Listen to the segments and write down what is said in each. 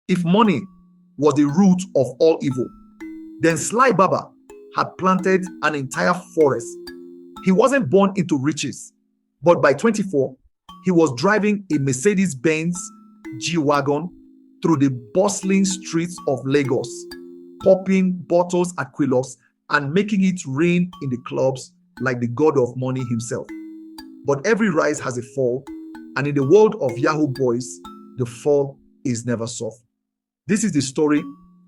If money was the root of all evil, then Sly Baba had planted an entire forest. He wasn't born into riches, but by 24, he was driving a Mercedes-Benz G-Wagon through the bustling streets of Lagos, popping bottles at Quilos and making it rain in the clubs like the god of money himself. But every rise has a fall, and in the world of Yahoo boys, the fall is never soft. This is the story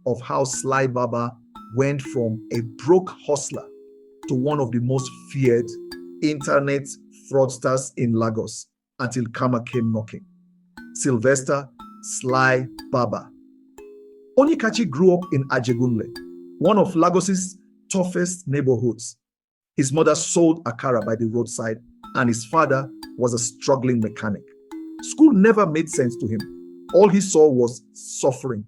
of how Sly Baba went from a broke hustler to one of the most feared internet fraudsters in Lagos until karma came knocking. Sylvester Sly Baba. Onyekachi grew up in Ajegunle, one of Lagos's toughest neighborhoods. His mother sold akara by the roadside, and his father was a struggling mechanic. School never made sense to him. All he saw was suffering.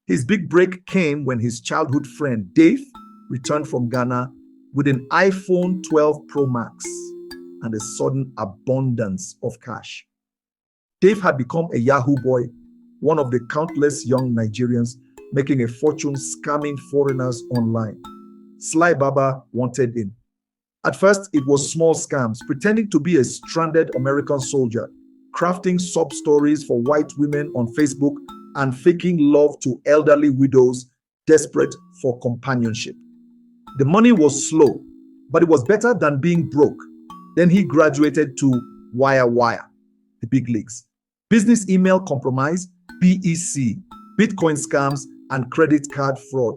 His big break came when his childhood friend Dave returned from Ghana with an iPhone 12 Pro Max and a sudden abundance of cash. Dave had become a Yahoo boy, one of the countless young Nigerians making a fortune scamming foreigners online. Sly Baba wanted in. At first, it was small scams, pretending to be a stranded American soldier, crafting sub stories for white women on Facebook, and faking love to elderly widows desperate for companionship. The money was slow, but it was better than being broke. Then he graduated to Wire, the big leagues. Business email compromise, BEC, Bitcoin scams, and credit card fraud.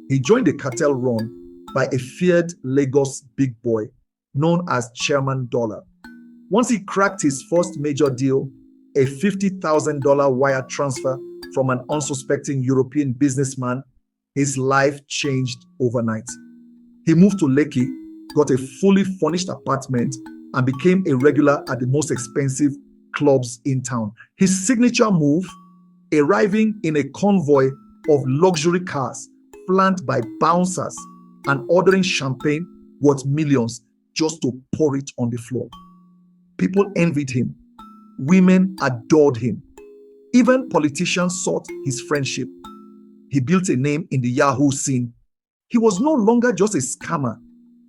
He joined a cartel run by a feared Lagos big boy known as Chairman Dollar. Once he cracked his first major deal, a $50,000 wire transfer from an unsuspecting European businessman, his life changed overnight. He moved to Lekki, got a fully furnished apartment, and became a regular at the most expensive clubs in town. His signature move, arriving in a convoy of luxury cars flanked by bouncers and ordering champagne worth millions just to pour it on the floor. People envied him. Women adored him. Even politicians sought his friendship. He built a name in the Yahoo scene. He was no longer just a scammer.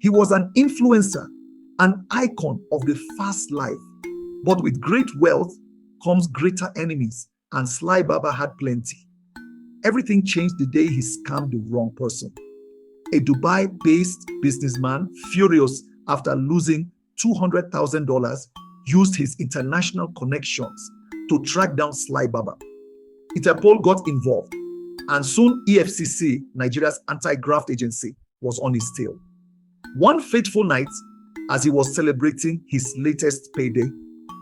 He was an influencer, an icon of the fast life. But with great wealth comes greater enemies, and Sly Baba had plenty. Everything changed the day he scammed the wrong person. A Dubai-based businessman, furious after losing $200,000, used his international connections to track down Sly Baba. Interpol got involved, and soon EFCC, Nigeria's anti-graft agency, was on his tail. One fateful night, as he was celebrating his latest payday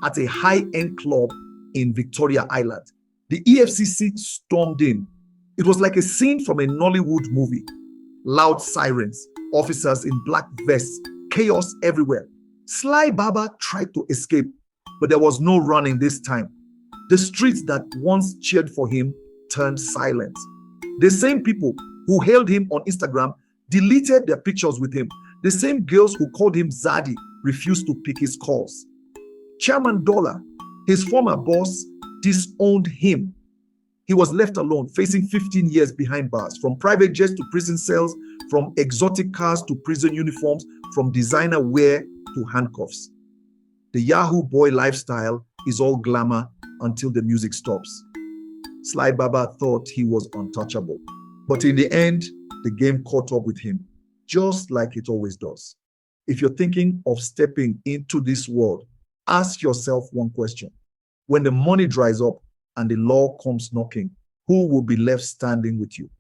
at a high-end club in Victoria Island, the EFCC stormed in. It was like a scene from a Nollywood movie. Loud sirens, officers in black vests, chaos everywhere. Sly Baba tried to escape, but there was no running this time. The streets that once cheered for him turned silent. The same people who hailed him on Instagram deleted their pictures with him. The same girls who called him Zaddy refused to pick his calls. Chairman Dollar, his former boss, disowned him. He was left alone, facing 15 years behind bars, from private jets to prison cells, from exotic cars to prison uniforms, from designer wear to handcuffs. The Yahoo boy lifestyle is all glamour until the music stops. Sly Baba thought he was untouchable, but in the end, the game caught up with him, just like it always does. If you're thinking of stepping into this world, ask yourself one question. When the money dries up and the law comes knocking, who will be left standing with you?